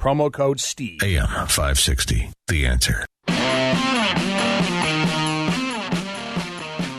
promo code STEVE. AM 560, The Answer.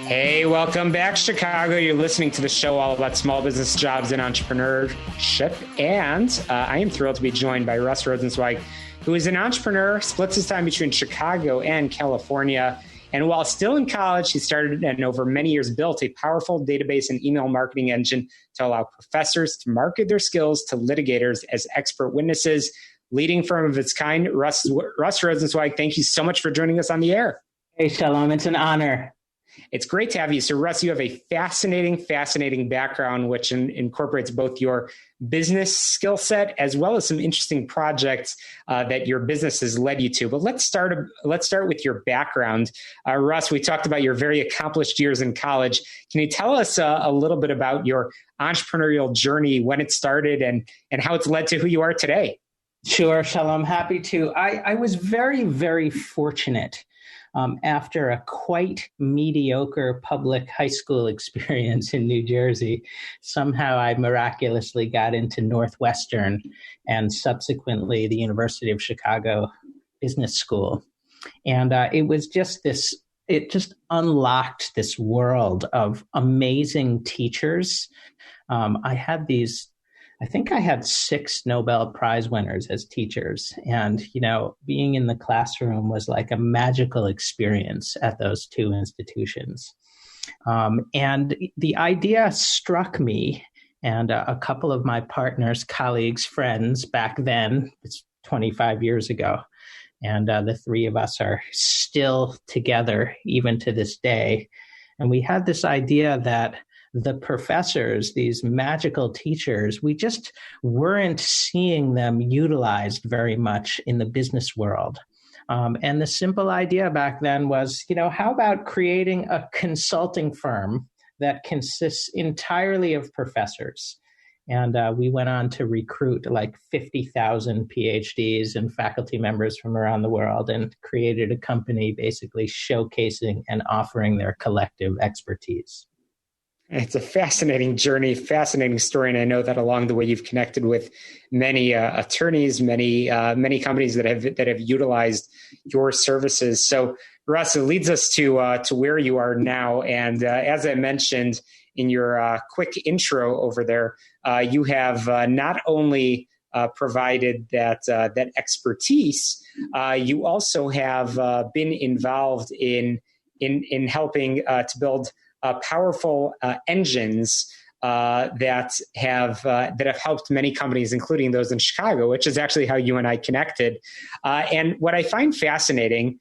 Hey, welcome back, Chicago. You're listening to the show all about small business, jobs, and entrepreneurship. And I am thrilled to be joined by Russ Rosenzweig, who is an entrepreneur, splits his time between Chicago and California. And while still in college, he started and over many years built a powerful database and email marketing engine to allow professors to market their skills to litigators as expert witnesses. Leading firm of its kind, Russ Rosenzweig, thank you so much for joining us on the air. Hey, Shalom. It's an honor. It's great to have you. So, Russ, you have a fascinating background, which incorporates both your business skill set as well as some interesting projects that your business has led you to. But let's start with your background. Russ, we talked about your very accomplished years in college. Can you tell us a little bit about your entrepreneurial journey, when it started, and how it's led to who you are today? Sure, Shalom. Happy to. I was very, very fortunate. After a quite mediocre public high school experience in New Jersey, somehow I miraculously got into Northwestern and subsequently the University of Chicago Business School. And it was just it just unlocked this world of amazing teachers. I think I had 6 Nobel Prize winners as teachers. And, being in the classroom was like a magical experience at those 2 institutions. And the idea struck me and a couple of my partners, colleagues, friends back then, it's 25 years ago. And the 3 of us are still together even to this day. And we had this idea that the professors, these magical teachers, we just weren't seeing them utilized very much in the business world. And the simple idea back then was, how about creating a consulting firm that consists entirely of professors? And we went on to recruit like 50,000 PhDs and faculty members from around the world and created a company basically showcasing and offering their collective expertise. It's a fascinating journey, fascinating story. And I know that along the way, you've connected with many attorneys, many companies that have utilized your services. So, Russ, it leads us to where you are now. And as I mentioned in your quick intro over there, you have not only provided that expertise, you also have been involved in helping to build powerful engines that have helped many companies, including those in Chicago, which is actually how you and I connected. And what I find fascinating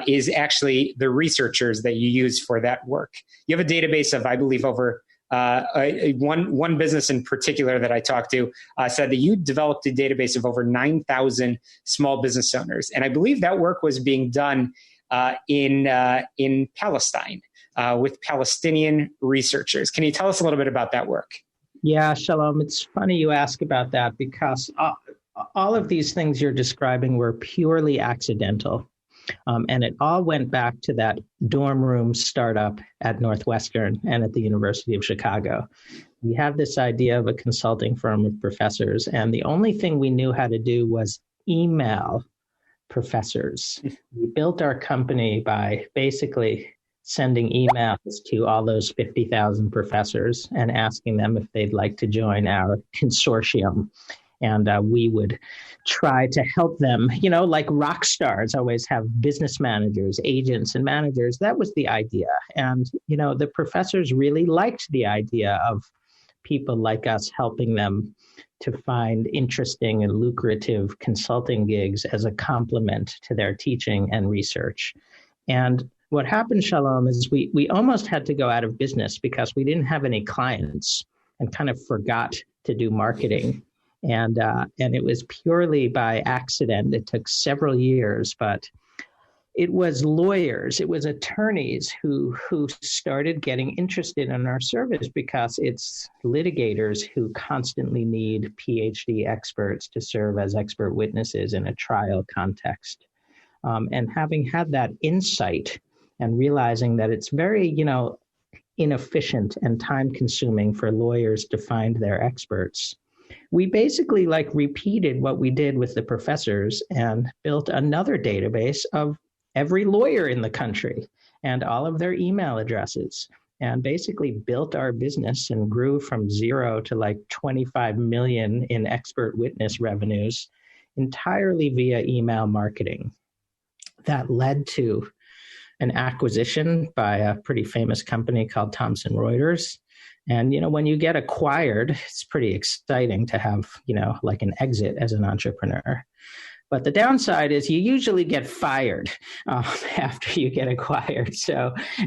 is actually the researchers that you use for that work. You have a database of, I believe, over one business in particular that I talked to said that you developed a database of over 9,000 small business owners, and I believe that work was being done in Palestine. With Palestinian researchers. Can you tell us a little bit about that work? Yeah, Shalom. It's funny you ask about that because all of these things you're describing were purely accidental. And it all went back to that dorm room startup at Northwestern and at the University of Chicago. We had this idea of a consulting firm of professors, and the only thing we knew how to do was email professors. We built our company by basically sending emails to all those 50,000 professors and asking them if they'd like to join our consortium. And we would try to help them, like rock stars always have business managers, agents, and managers. That was the idea. And, the professors really liked the idea of people like us helping them to find interesting and lucrative consulting gigs as a complement to their teaching and research. And what happened, Shalom, is we almost had to go out of business because we didn't have any clients and kind of forgot to do marketing. And it was purely by accident. It took several years, but it was lawyers, it was attorneys who started getting interested in our service because it's litigators who constantly need PhD experts to serve as expert witnesses in a trial context. And having had that insight and realizing that it's very, inefficient and time consuming for lawyers to find their experts, we basically like repeated what we did with the professors and built another database of every lawyer in the country and all of their email addresses, and basically built our business and grew from 0 to like 25 million in expert witness revenues entirely via email marketing. That led to an acquisition by a pretty famous company called Thomson Reuters. And, when you get acquired, it's pretty exciting to have, like an exit as an entrepreneur. But the downside is you usually get fired after you get acquired.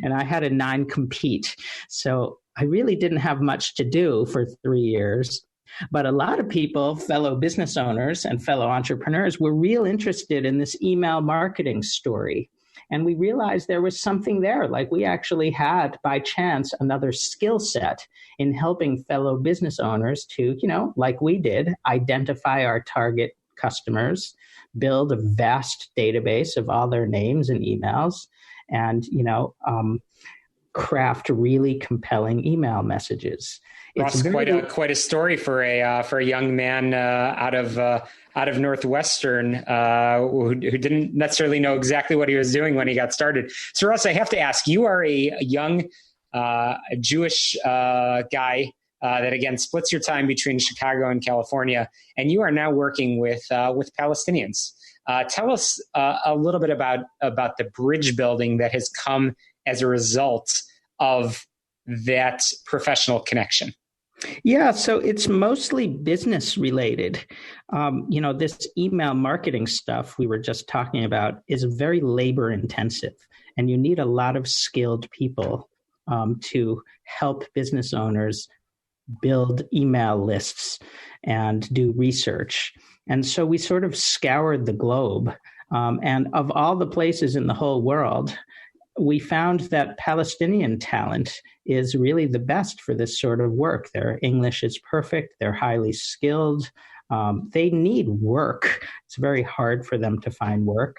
And I had a non-compete. So I really didn't have much to do for 3 years. But a lot of people, fellow business owners and fellow entrepreneurs, were real interested in this email marketing story. And we realized there was something there, like we actually had, by chance, another skill set in helping fellow business owners to, like we did, identify our target customers, build a vast database of all their names and emails, and, craft really compelling email messages. Ross, quite a story for a young man out of Northwestern who didn't necessarily know exactly what he was doing when he got started. So, Russ, I have to ask: you are a young Jewish guy that again splits your time between Chicago and California, and you are now working with Palestinians. Tell us a little bit about the bridge building that has come as a result of that professional connection. Yeah, so it's mostly business related. This email marketing stuff we were just talking about is very labor intensive, and you need a lot of skilled people to help business owners build email lists and do research. And so we sort of scoured the globe. And of all the places in the whole world, we found that Palestinian talent is really the best for this sort of work. Their English is perfect. They're highly skilled. They need work. It's very hard for them to find work.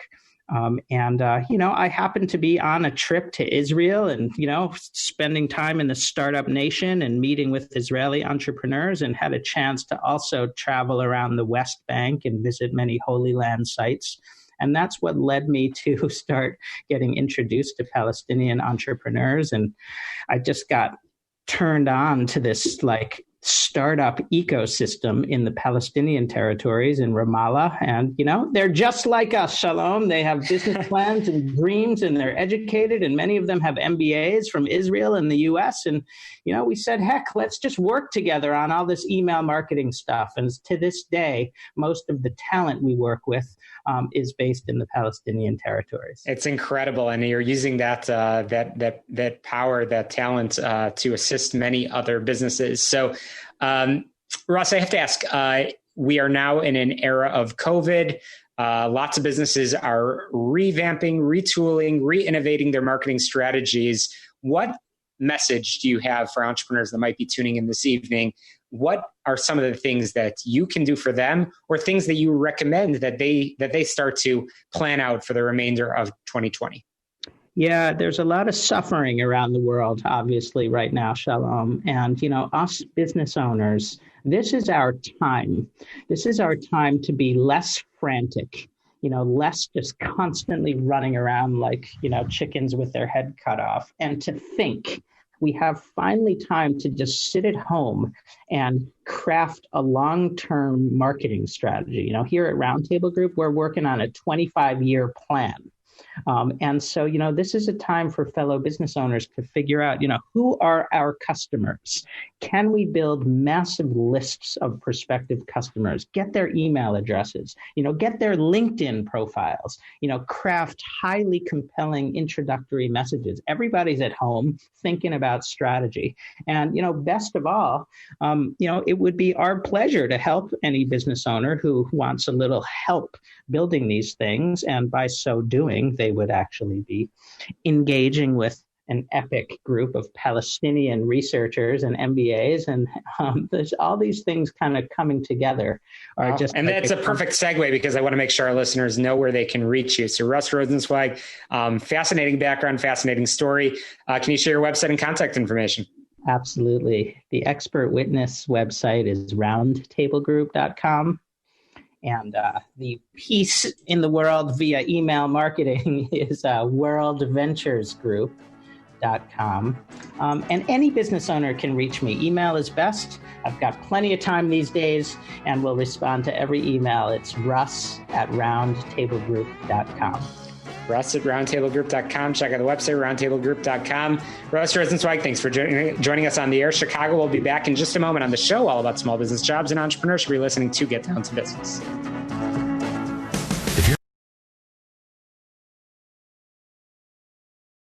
I happened to be on a trip to Israel and, spending time in the startup nation and meeting with Israeli entrepreneurs, and had a chance to also travel around the West Bank and visit many Holy Land sites. And that's what led me to start getting introduced to Palestinian entrepreneurs. And I just got turned on to this startup ecosystem in the Palestinian territories in Ramallah. And, they're just like us, Shalom. They have business plans and dreams, and they're educated, and many of them have MBAs from Israel and the US. And, we said, heck, let's just work together on all this email marketing stuff. And to this day, most of the talent we work with is based in the Palestinian territories. It's incredible. And you're using that power, that talent to assist many other businesses. So, Russ, I have to ask, we are now in an era of COVID. Lots of businesses are revamping, retooling, re-innovating their marketing strategies. What message do you have for entrepreneurs that might be tuning in this evening? What are some of the things that you can do for them, or things that you recommend that they start to plan out for the remainder of 2020? Yeah, there's a lot of suffering around the world, obviously, right now, Shalom. And, us business owners, this is our time. This is our time to be less frantic, less just constantly running around like, chickens with their head cut off, and to think. We have finally time to just sit at home and craft a long-term marketing strategy. Here at Roundtable Group, we're working on a 25-year plan. And so, this is a time for fellow business owners to figure out, who are our customers? Can we build massive lists of prospective customers, get their email addresses, get their LinkedIn profiles, craft highly compelling introductory messages. Everybody's at home thinking about strategy. And, best of all, it would be our pleasure to help any business owner who wants a little help building these things. And by so doing, they would actually be engaging with an epic group of Palestinian researchers and MBAs, and there's all these things kind of coming together. And that's a perfect segue, because I want to make sure our listeners know where they can reach you. So Russ Rosenzweig, fascinating background, fascinating story. Can you share your website and contact information? Absolutely. The expert witness website is roundtablegroup.com. And the piece in the world via email marketing is worldventuresgroup.com. And any business owner can reach me. Email is best. I've got plenty of time these days and will respond to every email. It's russ@roundtablegroup.com. Russ at roundtablegroup.com. Check out the website, roundtablegroup.com. Russ Rosenzweig, thanks for joining us on the air. Chicago will be back in just a moment on the show all about small business jobs and entrepreneurship. You're listening to Get Down to Business.